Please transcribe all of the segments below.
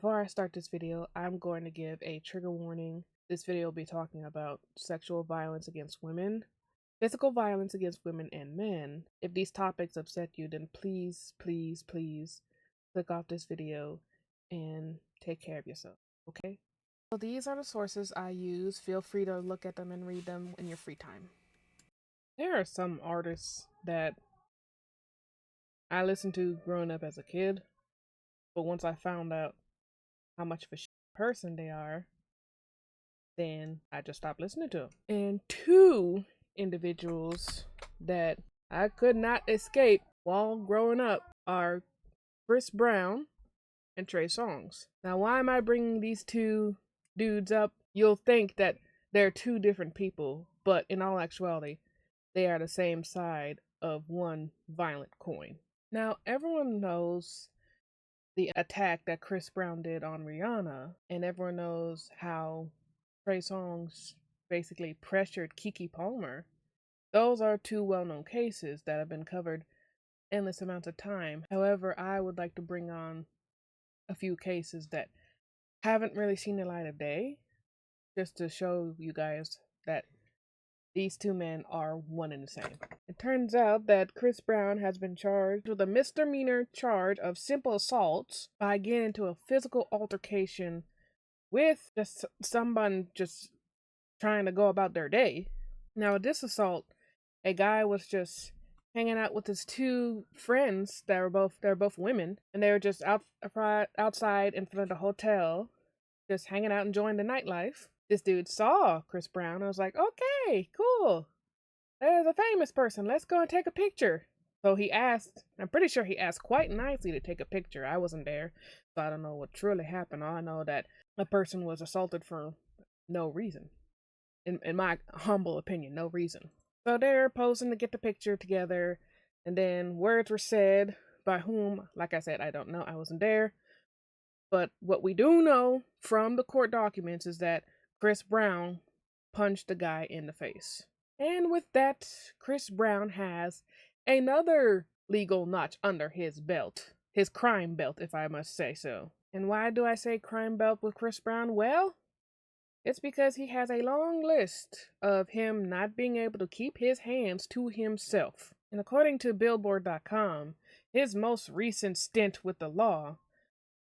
Before I start this video, I'm going to give a trigger warning. This video will be talking about sexual violence against women, physical violence against women and men. If these topics upset you, then please, please, please click off this video and take care of yourself, okay? So these are the sources I use. Feel free to look at them and read them in your free time. There are some artists that I listened to growing up as a kid, but once I found out how much of a person they are, then I just stopped listening to them. And two individuals that I could not escape while growing up are Chris Brown and Trey Songz. Now, why am I bringing these two dudes up? You'll think that they're two different people, but in all actuality, they are the same side of one violent coin. Now, everyone knows the attack that Chris Brown did on Rihanna, and everyone knows how Trey Songz basically pressured Keke Palmer. Those are two well-known cases that have been covered endless amounts of time. However, I would like to bring on a few cases that haven't really seen the light of day, just to show you guys that these two men are one and the same. It turns out that Chris Brown has been charged with a misdemeanor charge of simple assault by getting into a physical altercation with just someone just trying to go about their day. Now, with this assault, a guy was just hanging out with his two friends that were both women, and they were just outside in front of the hotel, just hanging out enjoying the nightlife. This dude saw Chris Brown. I was like, okay, cool. There's a famous person. Let's go and take a picture. So he asked, I'm pretty sure he asked quite nicely to take a picture. I wasn't there, so I don't know what truly happened. All I know that a person was assaulted for no reason. In my humble opinion, no reason. So they're posing to get the picture together, and then words were said by whom, like I said, I don't know. I wasn't there. But what we do know from the court documents is that Chris Brown punched the guy in the face. And with that, Chris Brown has another legal notch under his belt. His crime belt, if I must say so. And why do I say crime belt with Chris Brown? Well, it's because he has a long list of him not being able to keep his hands to himself. And according to Billboard.com, his most recent stint with the law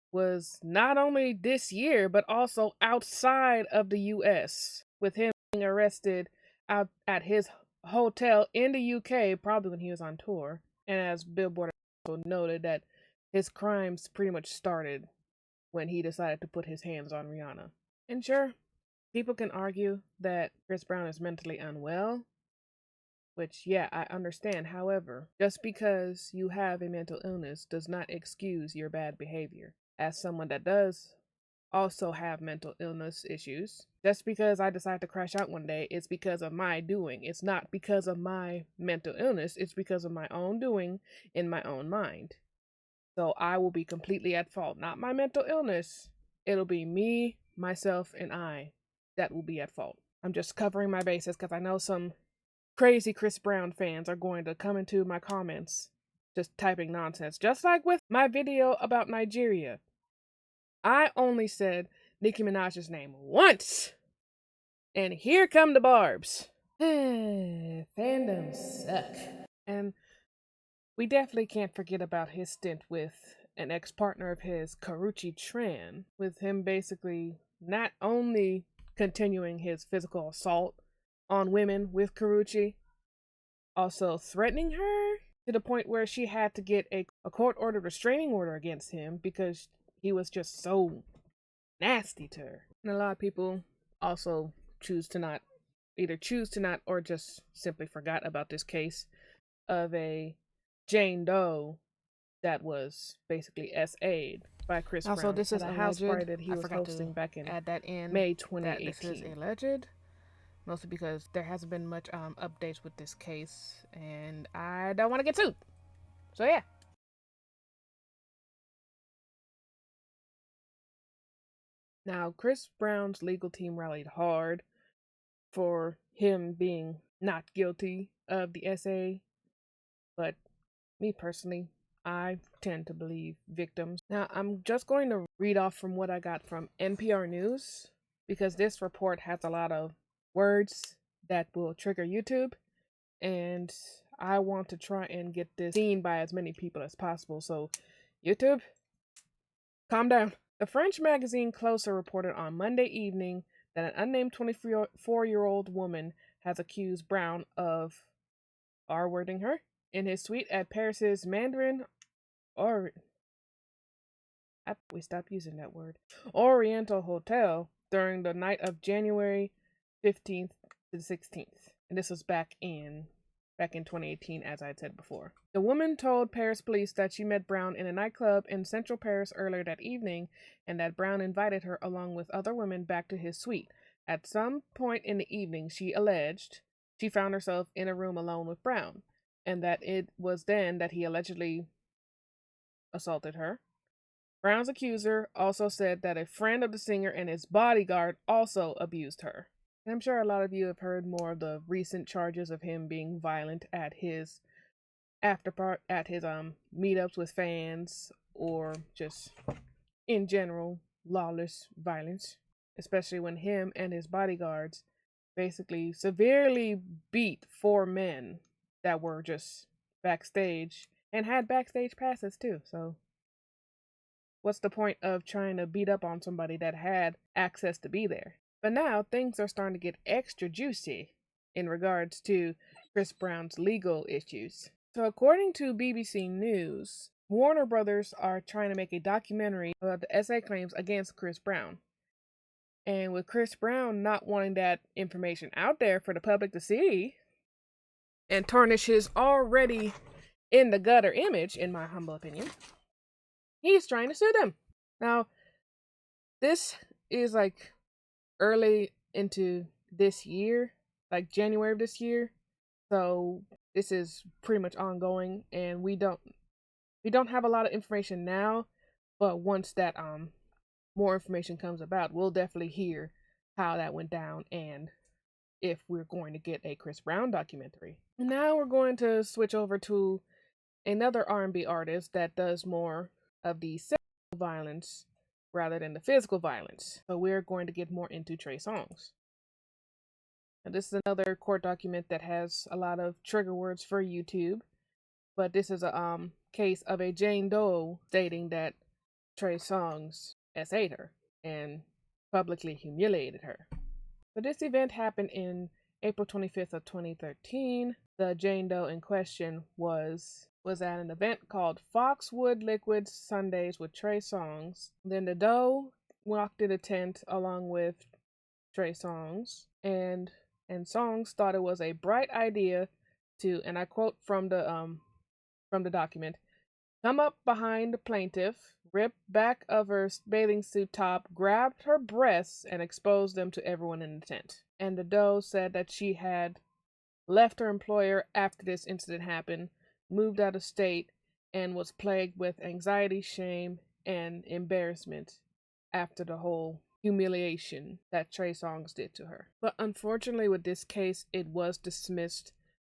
was not only this year, but also outside of the US, with him being arrested out at his hotel in the UK, probably when he was on tour. And as Billboard also noted, that his crimes pretty much started when he decided to put his hands on Rihanna. And sure, people can argue that Chris Brown is mentally unwell, which, yeah, I understand. However, just because you have a mental illness does not excuse your bad behavior. As someone that does also have mental illness issues, just because I decide to crash out one day, it's because of my doing. It's not because of my mental illness. It's because of my own doing in my own mind. So I will be completely at fault. Not my mental illness. It'll be me, myself, and I that will be at fault. I'm just covering my bases because I know some crazy Chris Brown fans are going to come into my comments just typing nonsense. Just like with my video about Nigeria. I only said Nicki Minaj's name once. And here come the barbs. Fandoms suck. And we definitely can't forget about his stint with an ex-partner of his, Karrueche Tran, with him basically not only continuing his physical assault on women with Karrueche, also threatening her to the point where she had to get a court-ordered restraining order against him because he was just so nasty to her. And a lot of people also choose to not or just simply forgot about this case of a Jane Doe that was basically SA'd by Chris Brown. Also, this is a house party that he was hosting back in May 2018. This is alleged, mostly because there hasn't been much updates with this case, and I don't want to get sued. So yeah. Now, Chris Brown's legal team rallied hard for him being not guilty of the SA, but me personally, I tend to believe victims. Now, I'm just going to read off from what I got from NPR News because this report has a lot of words that will trigger YouTube, and I want to try and get this seen by as many people as possible. So, YouTube, calm down. The French magazine Closer reported on Monday evening that an unnamed 24-year-old woman has accused Brown of R-wording her in his suite at Paris's Mandarin or we stopped using that word Oriental Hotel during the night of January 15th to the 16th. And this was back in 2018, as I had said before. The woman told Paris police that she met Brown in a nightclub in central Paris earlier that evening, and that Brown invited her along with other women back to his suite. At some point in the evening, she alleged, she found herself in a room alone with Brown, and that it was then that he allegedly assaulted her. Brown's accuser also said that a friend of the singer and his bodyguard also abused her. And I'm sure a lot of you have heard more of the recent charges of him being violent at his meetups with fans, or just in general lawless violence, especially when him and his bodyguards basically severely beat four men that were just backstage and had backstage passes too. So what's the point of trying to beat up on somebody that had access to be there? But now things are starting to get extra juicy in regards to Chris Brown's legal issues. So according to BBC News, Warner Brothers are trying to make a documentary about the SA claims against Chris Brown. And with Chris Brown not wanting that information out there for the public to see and tarnish his already in the gutter image, in my humble opinion, he's trying to sue them. Now, this is like early into this year, like January of this year. So this is pretty much ongoing, and we don't have a lot of information now, but once that more information comes about, we'll definitely hear how that went down and if we're going to get a Chris Brown documentary. Now we're going to switch over to another R&B artist that does more of the sexual violence rather than the physical violence. So we're going to get more into Trey Songz. Now, this is another court document that has a lot of trigger words for YouTube, but this is a case of a Jane Doe stating that Trey Songz SA'd her and publicly humiliated her. So this event happened in April 25th of 2013. The Jane Doe in question was at an event called Foxwood Liquid Sundays with Trey Songz. Then the Doe walked in a tent along with Trey Songz, and Songz thought it was a bright idea to, and I quote from the document, come up behind the plaintiff, ripped back of her bathing suit top, grabbed her breasts, and exposed them to everyone in the tent. And the Doe said that she had left her employer after this incident happened, moved out of state, and was plagued with anxiety, shame, and embarrassment after the whole humiliation that Trey Songz did to her. But unfortunately, with this case, it was dismissed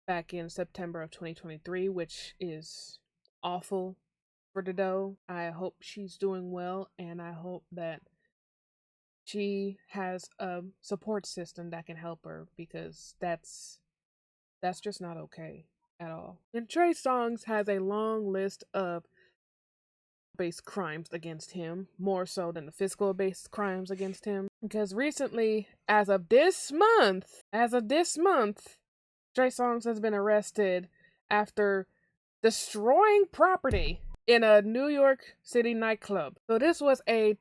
back in September of 2023, which is awful for the Doe. I hope she's doing well, and I hope that she has a support system that can help her, because that's just not okay at all. And Trey Songz has a long list of based crimes against him, more so than the physical based crimes against him. Because recently, as of this month, Trey Songz has been arrested after destroying property in a New York City nightclub. So this was a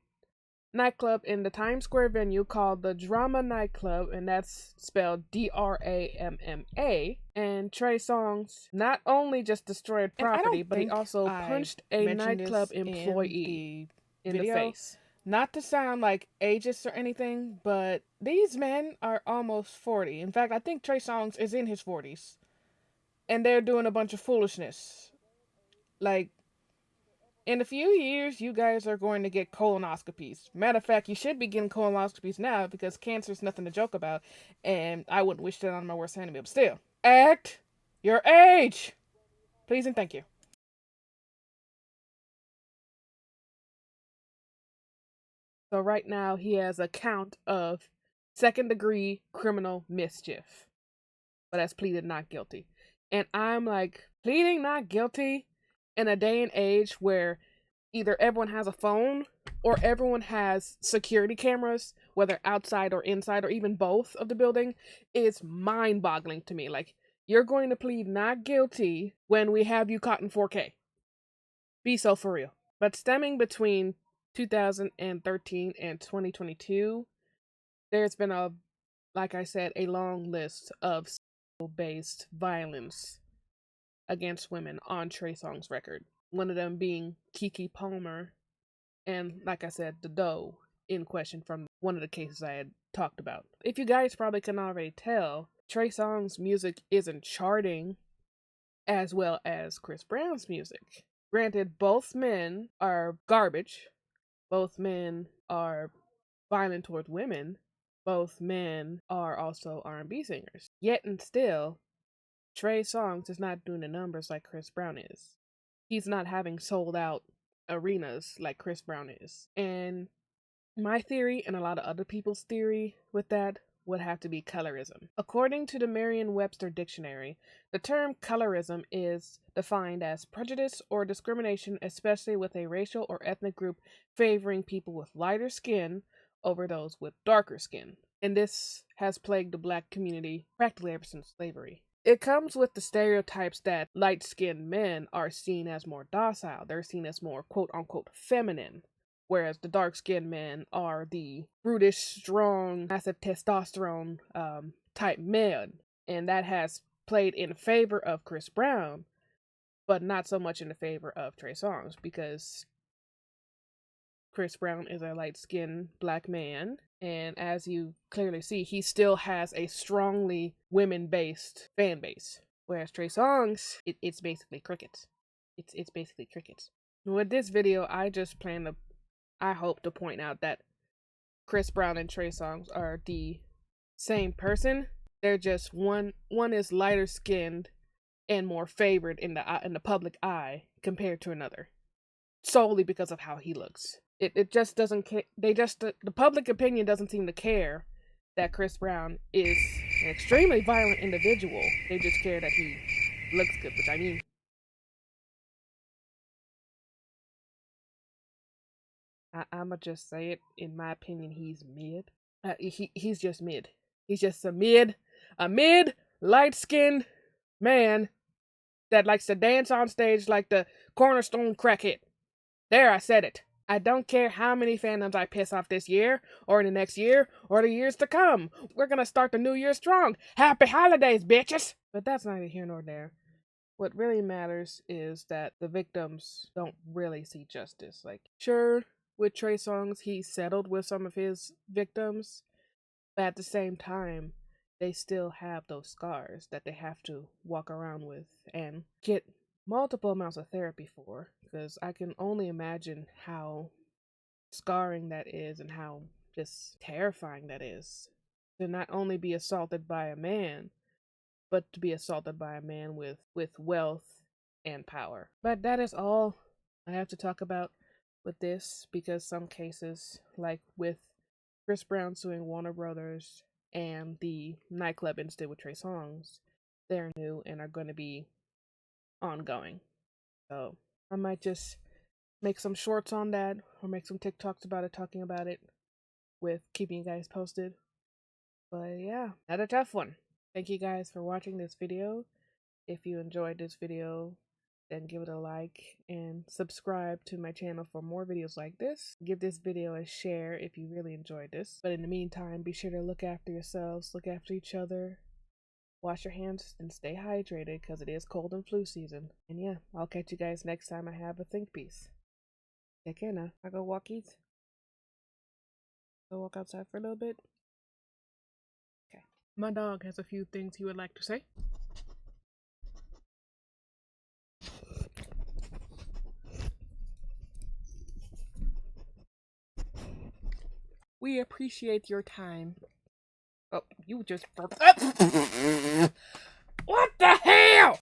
nightclub in the Times Square venue called the Drama Nightclub, and that's spelled DRAMMA. And Trey Songz not only just destroyed property, but he also punched a nightclub employee in the face. Not to sound like ageist or anything, but these men are almost 40. In fact, I think Trey Songz is in his 40s. And they're doing a bunch of foolishness. Like, in a few years, you guys are going to get colonoscopies. Matter of fact, you should be getting colonoscopies now, because cancer is nothing to joke about, and I wouldn't wish that on my worst enemy, but still. Act your age! Please and thank you. So right now he has a count of second-degree criminal mischief, but has pleaded not guilty. And I'm like, pleading not guilty in a day and age where either everyone has a phone or everyone has security cameras, whether outside or inside or even both of the building, is mind-boggling to me. Like, you're going to plead not guilty when we have you caught in 4K. Be so for real. But stemming between 2013 and 2022, there's been like I said, a long list of sexual-based violence against women on Trey Songz record. One of them being Keke Palmer, and like I said, the doe in question from one of the cases I had talked about. If you guys probably can already tell, Trey Songz' music isn't charting as well as Chris Brown's music. Granted, both men are garbage. Both men are violent towards women. Both men are also R&B singers. Yet and still, Trey Songz is not doing the numbers like Chris Brown is. He's not having sold out arenas like Chris Brown is. And my theory, and a lot of other people's theory with that, would have to be colorism. According to the Merriam-Webster dictionary, the term colorism is defined as prejudice or discrimination, especially with a racial or ethnic group favoring people with lighter skin over those with darker skin. And this has plagued the black community practically ever since slavery. It comes with the stereotypes that light-skinned men are seen as more docile. They're seen as more quote-unquote feminine, whereas the dark-skinned men are the brutish, strong, massive testosterone type men. And that has played in favor of Chris Brown, but not so much in the favor of Trey Songz, because Chris Brown is a light-skinned black man, and as you clearly see, he still has a strongly women-based fan base. Whereas Trey Songz, it's basically crickets. It's basically crickets. With this video, I hope to point out that Chris Brown and Trey Songz are the same person. They're just one is lighter skinned and more favored in the public eye compared to another, solely because of how he looks. It just doesn't the public opinion doesn't seem to care that Chris Brown is an extremely violent individual. They just care that he looks good, which I mean, I'ma just say it. In my opinion, he's mid. He's just mid. He's just a mid light-skinned man that likes to dance on stage like the cornerstone crackhead. There, I said it. I don't care how many fandoms I piss off this year, or in the next year, or the years to come. We're gonna start the new year strong. Happy holidays, bitches! But that's neither here nor there. What really matters is that the victims don't really see justice. Like, sure, with Trey Songz, he settled with some of his victims, but at the same time, they still have those scars that they have to walk around with and get multiple amounts of therapy for, because I can only imagine how scarring that is and how just terrifying that is to not only be assaulted by a man, but to be assaulted by a man with wealth and power. But that is all I have to talk about with this, because some cases, like with Chris Brown suing Warner Brothers and the nightclub incident with Trey Songz, they're new and are going to be ongoing. So I might just make some shorts on that or make some TikToks about it, talking about it, with keeping you guys posted. But yeah, another tough one. Thank you guys for watching this video. If you enjoyed this video, then give it a like and subscribe to my channel for more videos like this. Give this video a share if you really enjoyed this. But in the meantime, be sure to look after yourselves, look after each other, wash your hands, and stay hydrated, because it is cold and flu season. And yeah, I'll catch you guys next time I have a think piece. Take care now. I go walk eat. Go walk outside for a little bit. Okay. My dog has a few things he would like to say. We appreciate your time. Oh, you just... What the hell?